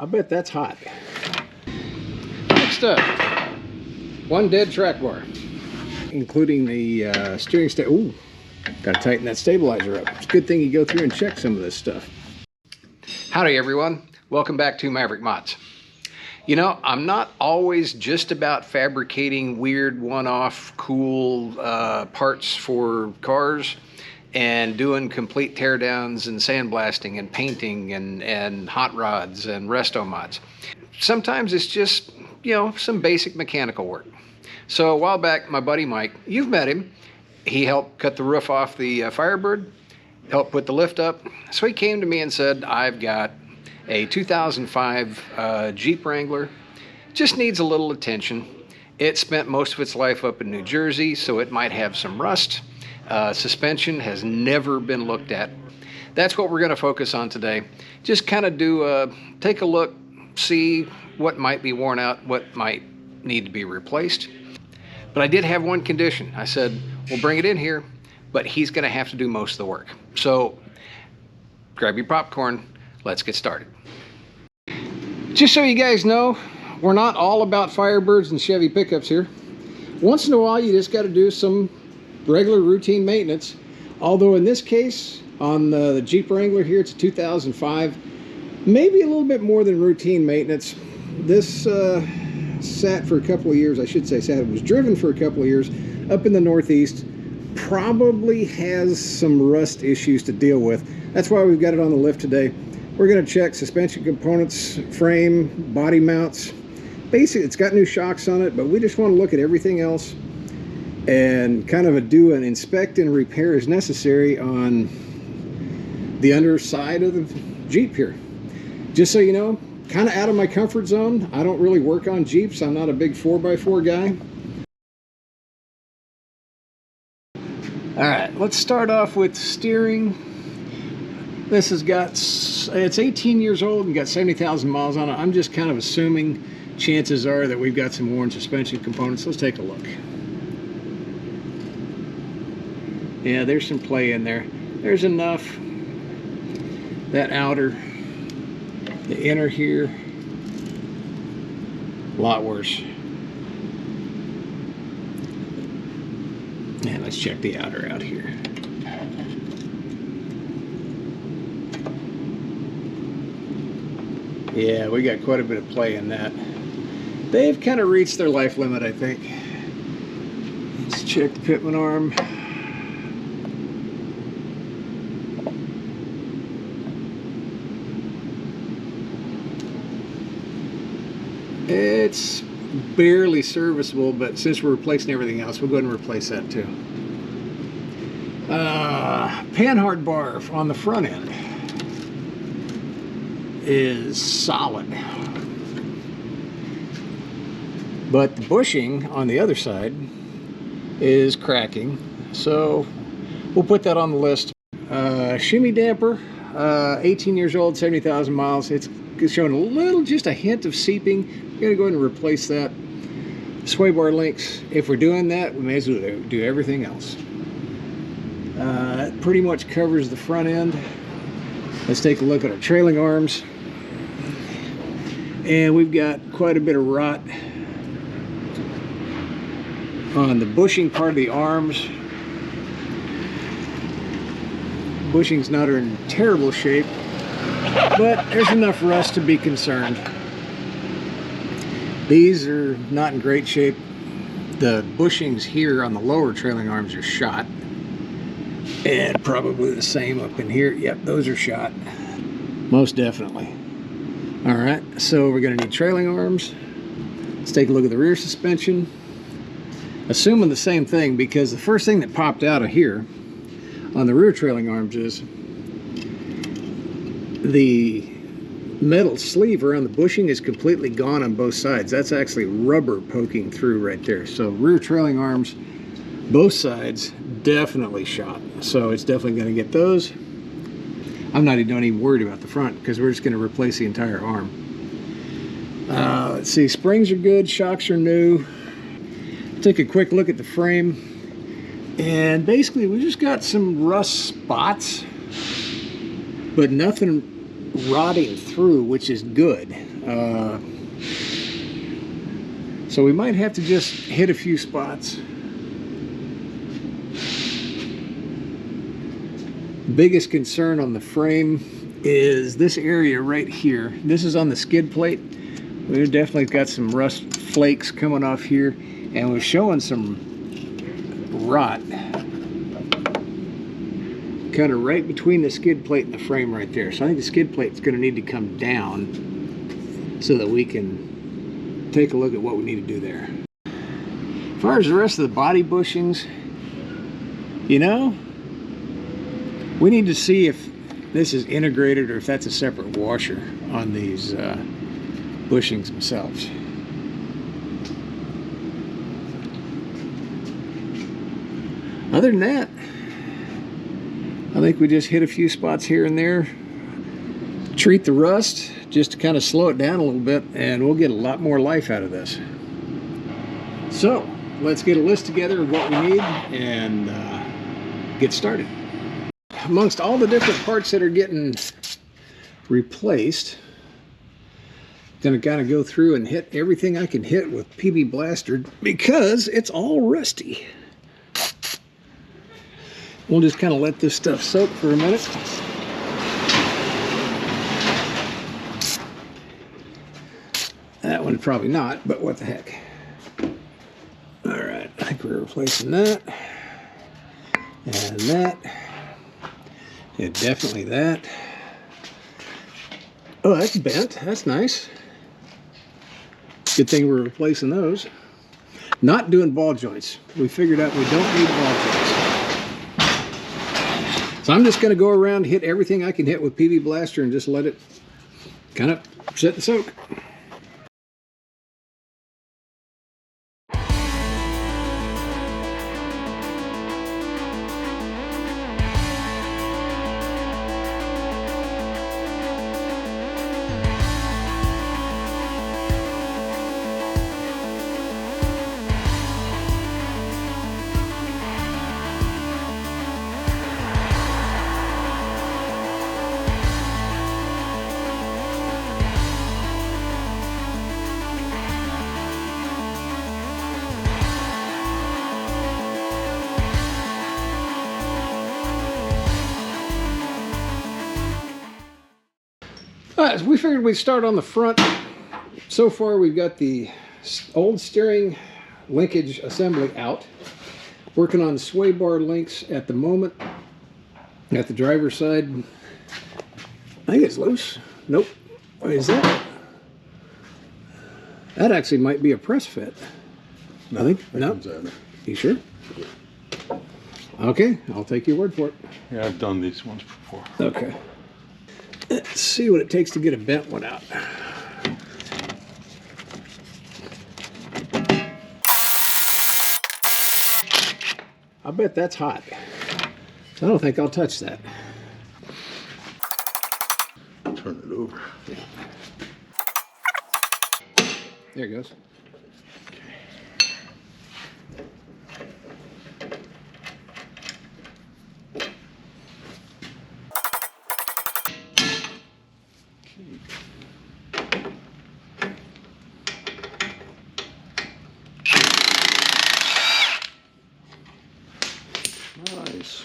I bet that's hot. Next up, one dead track bar, including the steering Ooh, gotta tighten that stabilizer up. It's a good thing you go through and check some of this stuff. Howdy everyone, welcome back to Maverick Mods. You know, I'm not always just about fabricating weird one-off cool parts for cars and doing complete teardowns and sandblasting and painting and hot rods and resto mods. Sometimes it's just, you know, some basic mechanical work. So a while back, my buddy Mike, you've met him, he helped cut the roof off the Firebird, helped put the lift up. So he came to me and said, I've got a 2005 Jeep Wrangler, just needs a little attention. It spent most of its life up in New Jersey, so it might have some rust. Suspension has never been looked at. That's what we're going to focus on today. Just kind of take a look, see what might be worn out, what might need to be replaced. But I did have one condition. I said, we'll bring it in here, but he's going to have to do most of the work. So grab your popcorn. Let's get started. Just so you guys know, we're not all about Firebirds and Chevy pickups here. Once in a while, you just got to do some regular routine maintenance. Although in this case, on the Jeep Wrangler here, it's a 2005, maybe a little bit more than routine maintenance. This sat for a couple of years, I should say sat, it was driven for a couple of years up in the Northeast. Probably has some rust issues to deal with. That's why we've got it on the lift today. We're going to check suspension components, frame, body mounts. Basically, it's got new shocks on it, but we just want to look at everything else and kind of do an inspect and repair as necessary on the underside of the Jeep here. Just so you know, kind of out of my comfort zone. I don't really work on Jeeps. I'm not a big 4x4 guy. All right, let's start off with steering. This has got, it's 18 years old and got 70,000 miles on it. I'm just kind of assuming chances are that we've got some worn suspension components. Let's take a look. Yeah, there's some play in there. There's enough. That outer, the inner here, a lot worse. And let's check the outer out here. Yeah, we got quite a bit of play in that. They've kind of reached their life limit, I think. Let's check the pitman arm. It's barely serviceable, but since we're replacing everything else, we'll go ahead and replace that too. Panhard bar on the front end is solid, but the bushing on the other side is cracking, so we'll put that on the list. Shimmy damper, 18 years old, 70,000 miles. It's showing a little, just a hint of seeping. We're gonna go ahead and replace that. Sway bar links, if we're doing that, we may as well do everything else. It pretty much covers the front end. Let's take a look at our trailing arms. And we've got quite a bit of rot on the bushing part of the arms. Bushing's not in terrible shape, but there's enough rust to be concerned. These are not in great shape. The bushings here on the lower trailing arms are shot. And probably the same up in here. Yep, those are shot. Most definitely. All right, so we're gonna need trailing arms. Let's take a look at the rear suspension. Assuming the same thing, because the first thing that popped out of here on the rear trailing arms is the metal sleeve around the bushing is completely gone on both sides. That's actually rubber poking through right there. So rear trailing arms, both sides, definitely shot. So it's definitely going to get those. I'm not even worried about the front because we're just going to replace the entire arm. Let's see, springs are good, shocks are new. Take a quick look at the frame, and basically we just got some rust spots, but nothing rotting through, which is good. So we might have to just hit a few spots. Biggest concern on the frame is this area right here. This is on the skid plate. We've definitely got some rust flakes coming off here, and we're showing some rot kind of right between the skid plate and the frame right there. So I think the skid plate's going to need to come down so that we can take a look at what we need to do there. As far as the rest of the body bushings, you know, we need to see if this is integrated or if that's a separate washer on these bushings themselves. Other than that, I think we just hit a few spots here and there, treat the rust just to kind of slow it down a little bit, and we'll get a lot more life out of this. So let's get a list together of what we need and get started. Amongst all the different parts that are getting replaced, I'm gonna kind of go through and hit everything I can hit with PB Blaster because it's all rusty. We'll just kind of let this stuff soak for a minute. That one probably not, but what the heck. All right, I think we're replacing that and that. Yeah, definitely that. Oh, that's bent. That's nice. Good thing we're replacing those. Not doing ball joints. We figured out we don't need ball joints. So I'm just going to go around, hit everything I can hit with PB Blaster and just let it kind of sit and soak. Alright, so we figured we'd start on the front. So far we've got the old steering linkage assembly out. Working on sway bar links at the moment. At the driver's side. I think it's loose. Nope. What is that? That actually might be a press fit. No, I think. No. You sure? Okay, I'll take your word for it. Yeah, I've done these ones before. Okay. Let's see what it takes to get a bent one out. I bet that's hot. So I don't think I'll touch that. Turn it over. Yeah. There it goes. Nice.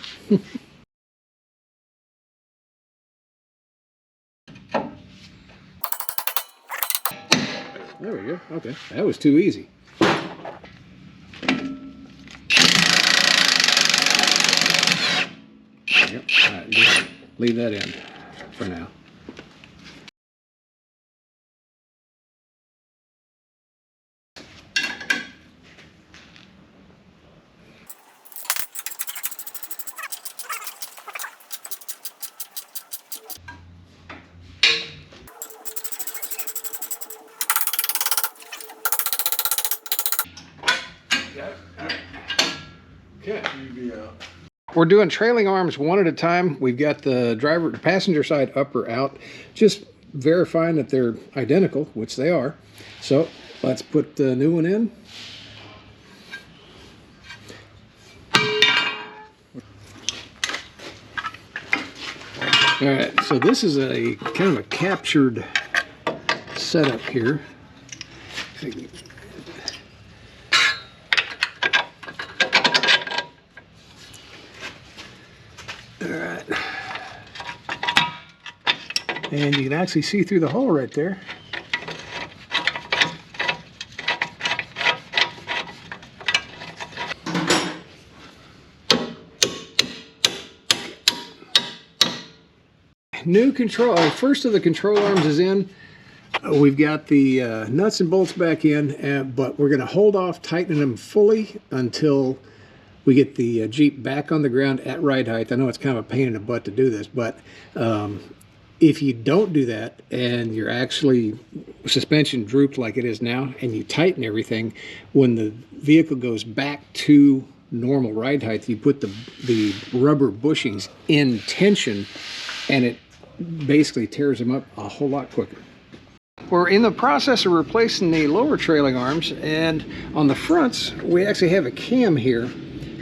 There we go. Okay, that was too easy. Yep. All right, just leave that in for now. Okay. We're doing trailing arms one at a time. We've got the passenger side upper out, just verifying that they're identical, which they are. So let's put the new one in. All right, so this is a kind of a captured setup here. All right. And you can actually see through the hole right there. New control, first of the control arms is in. We've got the nuts and bolts back in, but we're going to hold off tightening them fully until we get the Jeep back on the ground at ride height. I know it's kind of a pain in the butt to do this, but if you don't do that and you're actually suspension drooped like it is now and you tighten everything, when the vehicle goes back to normal ride height, you put the rubber bushings in tension and it basically tears them up a whole lot quicker. We're in the process of replacing the lower trailing arms, and on the fronts we actually have a cam here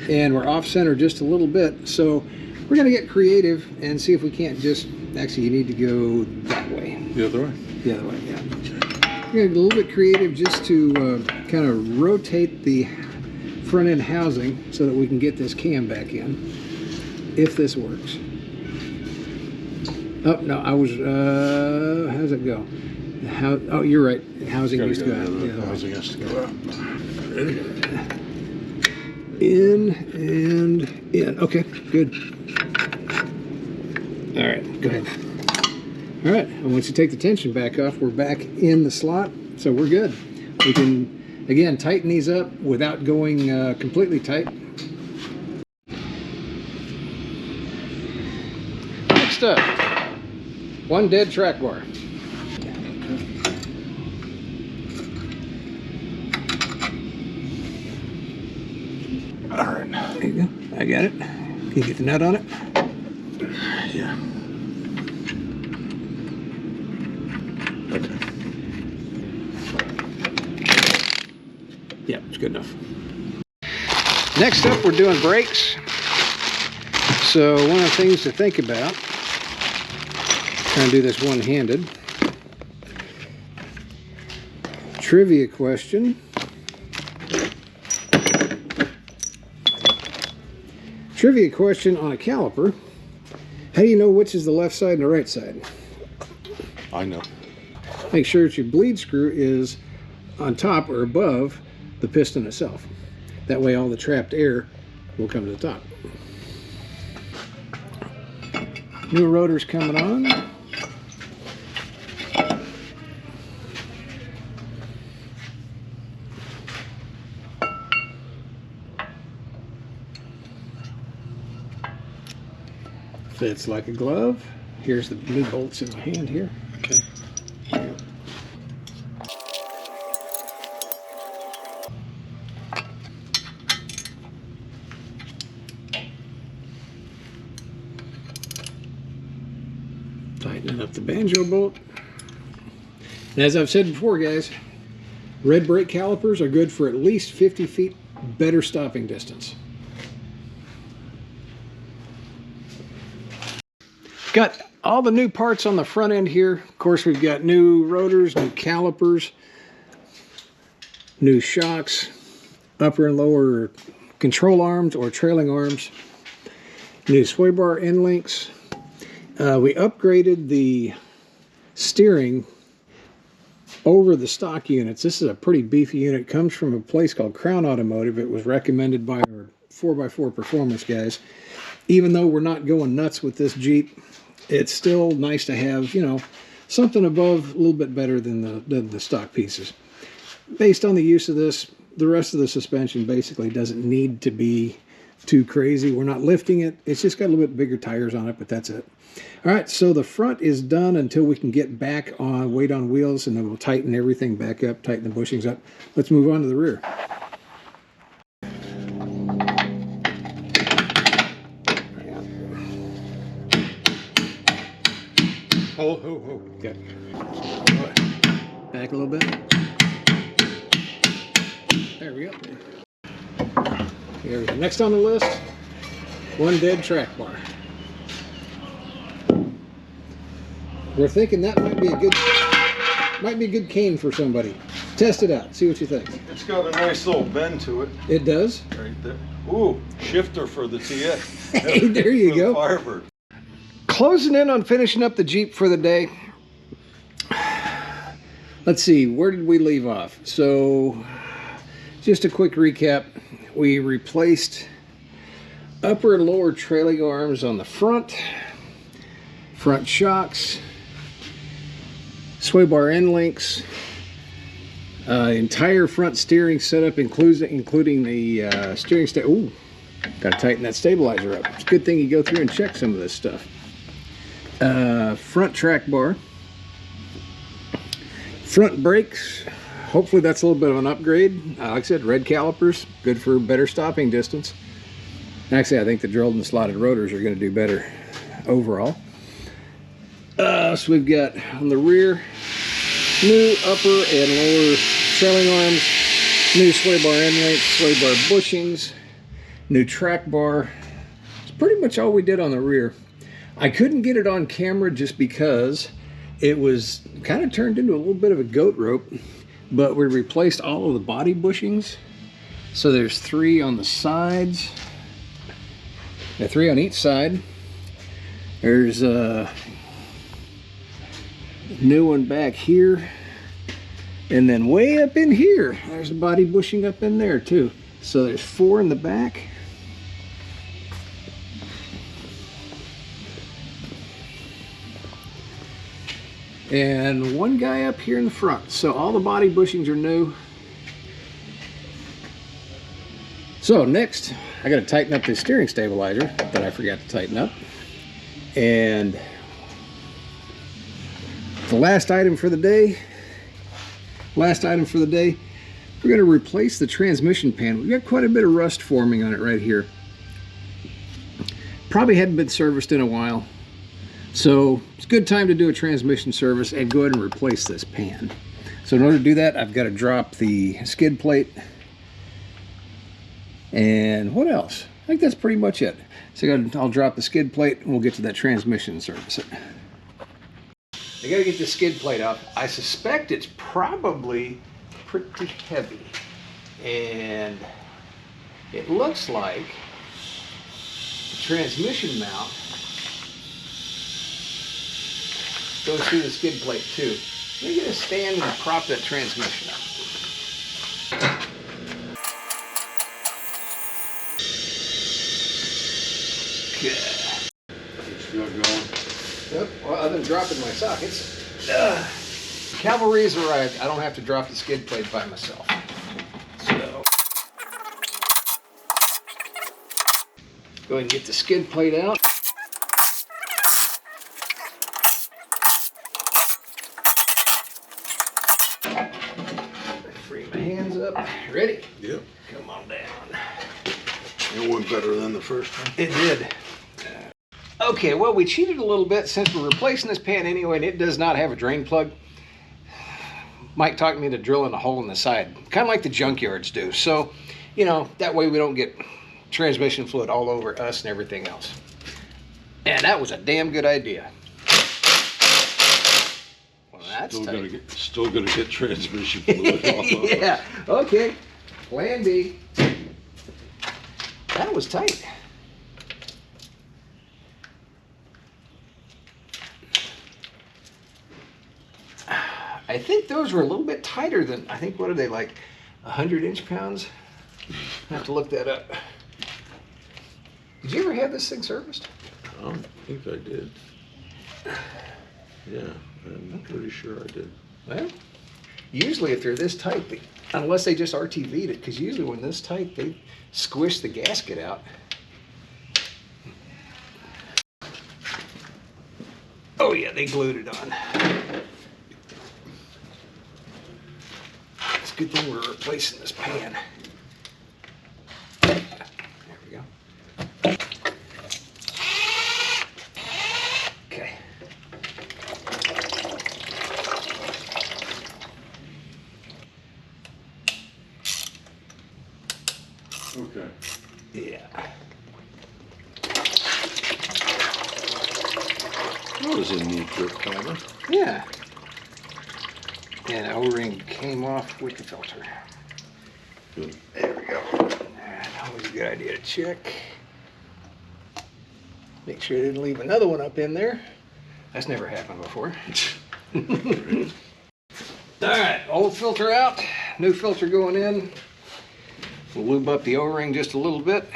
and we're off center just a little bit, so we're going to get creative and see if we can't just, actually you need to go that way. The other way? The other way, yeah. We're going to get a little bit creative just to kind of rotate the front end housing so that we can get this cam back in, if this works. Oh, no, I was, how's it go? Oh, you're right. Housing needs to go out. Yeah, housing has to go out. In and in. Okay, good. All right, go ahead. All right, and once you take the tension back off, we're back in the slot, so we're good. We can, again, tighten these up without going completely tight. Next up, one dead track bar. All right. There you go. I got it. Can you get the nut on it? Yeah. Okay. Yep, it's good enough. Next up, we're doing brakes. So one of the things to think about, trying to do this one-handed. Trivia question. Trivia question on a caliper. How do you know which is the left side and the right side? I know. Make sure that your bleed screw is on top or above the piston itself. That way all the trapped air will come to the top. New rotors coming on. Fits like a glove. Here's the new bolts in my hand here. Okay. Tightening up the banjo bolt. And as I've said before, guys, red brake calipers are good for at least 50 feet better stopping distance. Got all the new parts on the front end here. Of course, we've got new rotors, new calipers, new shocks, upper and lower control arms or trailing arms, new sway bar end links. We upgraded the steering over the stock units. This is a pretty beefy unit. It comes from a place called Crown Automotive. It was recommended by our 4x4 performance guys. Even though we're not going nuts with this Jeep, it's still nice to have, you know, something above, a little bit better than the stock pieces. Based on the use of this, the rest of the suspension basically doesn't need to be too crazy. We're not lifting it. It's just got a little bit bigger tires on it, but that's it. All right, so the front is done until we can get back on weight on wheels, and then we'll tighten everything back up, tighten the bushings up. Let's move on to the rear. Oh. Okay. Back a little bit. There we go. Here we go. Next on the list, one dead track bar. We're thinking that might be a good... Might be a good cane for somebody. Test it out. See what you think. It's got a nice little bend to it. It does? Right there. Ooh, shifter for the TX. Hey, there you For the go. Firebird. Closing in on finishing up the Jeep for the day. Let's see, where did we leave off? So, just a quick recap. We replaced upper and lower trailing arms on the front shocks, sway bar end links, entire front steering setup, including the steering stabilizer. Ooh, got to tighten that stabilizer up. It's a good thing you go through and check some of this stuff. Front track bar, front brakes. Hopefully that's a little bit of an upgrade. Like I said, red calipers, good for better stopping distance. Actually, I think the drilled and slotted rotors are going to do better overall. So we've got on the rear, new upper and lower trailing arms, new sway bar end links, sway bar bushings, new track bar. It's pretty much all we did on the rear. I couldn't get it on camera just because it was kind of turned into a little bit of a goat rope, but we replaced all of the body bushings. So there's 3 on the sides, 3 on each side. There's a new one back here, and then way up in here there's a body bushing up in there too. So there's 4 in the back. And 1 guy up here in the front. So all the body bushings are new. So next, I got to tighten up this steering stabilizer that I forgot to tighten up. And the last item for the day, we're going to replace the transmission pan. We've got quite a bit of rust forming on it right here. Probably hadn't been serviced in a while. So it's a good time to do a transmission service and go ahead and replace this pan. So in order to do that, I've got to drop the skid plate. And what else? I think that's pretty much it. So I'll drop the skid plate and we'll get to that transmission and service it. I got to get the skid plate up. I suspect it's probably pretty heavy. And it looks like the transmission mount goes through the skid plate too. Let me get a stand and prop that transmission up. Okay. Yep. Well, other than dropping my sockets, cavalry's arrived. I don't have to drop the skid plate by myself. So, go ahead and get the skid plate out. Free my hands up. Ready? Yep. Come on down. It went better than the first one. It did. Okay, well, we cheated a little bit since we're replacing this pan anyway, and it does not have a drain plug. Mike talked me into drilling a hole in the side, kind of like the junkyards do. So, you know, that way we don't get transmission fluid all over us and everything else. And that was a damn good idea. Well, that's still gonna get transmission fluid all over. Yeah, okay. Plan B. That was tight. I think those were a little bit tighter than, I think, what are they, like 100 inch-pounds? I have to look that up. Did you ever have this thing serviced? I don't think I did. Yeah, I'm pretty sure I did. Well, usually if they're this tight, unless they just RTV'd it, because usually when this tight, they squish the gasket out. Oh yeah, they glued it on. It's a good thing we're replacing this pan. There we go. Okay. Okay. Yeah. That was a neat grip camera. Yeah. And O-ring came off with the filter. Good. There we go. Always a good idea to check. Make sure I didn't leave another one up in there. That's never happened before. All right, old filter out, new filter going in. We'll lube up the O-ring just a little bit.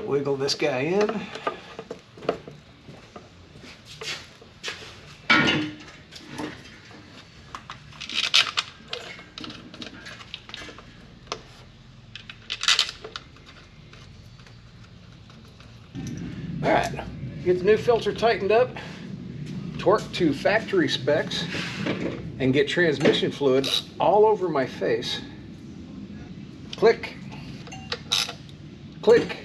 Wiggle this guy in. All right, get the new filter tightened up, torque to factory specs, and get transmission fluid all over my face. Click, click.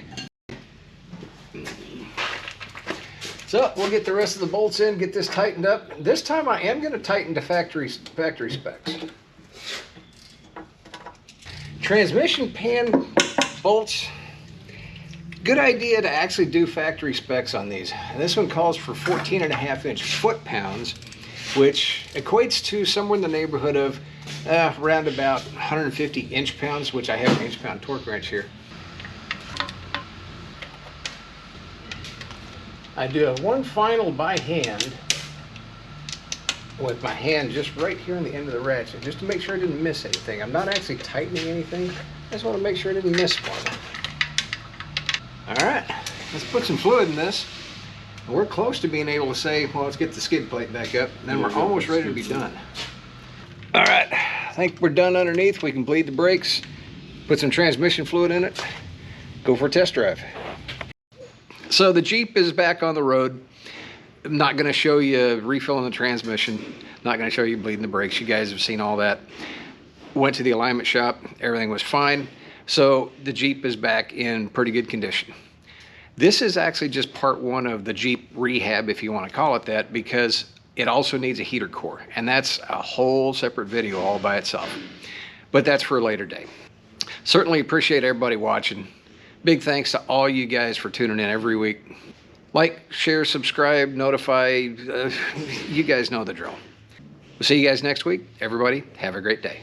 So we'll get the rest of the bolts in, get this tightened up. This time I am going to tighten to factory specs. Transmission pan bolts. Good idea to actually do factory specs on these. And this one calls for 14.5-inch foot-pounds, which equates to somewhere in the neighborhood of around about 150 inch-pounds, which I have an inch-pound torque wrench here. I do one final by hand with my hand just right here on the end of the ratchet, just to make sure I didn't miss anything. I'm not actually tightening anything. I just want to make sure I didn't miss one. All right, let's put some fluid in this. And we're close to being able to say, well, let's get the skid plate back up, and then we're almost ready to be done. All right, I think we're done underneath. We can bleed the brakes, put some transmission fluid in it, go for a test drive. So the Jeep is back on the road. I'm not gonna show you refilling the transmission, not gonna show you bleeding the brakes. You guys have seen all that. Went to the alignment shop, everything was fine. So the Jeep is back in pretty good condition. This is actually just part one of the Jeep rehab, if you want to call it that, because it also needs a heater core, and that's a whole separate video all by itself. But that's for a later day. Certainly appreciate everybody watching. Big thanks to all you guys for tuning in every week. Like, share, subscribe, notify. You guys know the drill. We'll see you guys next week. Everybody, have a great day.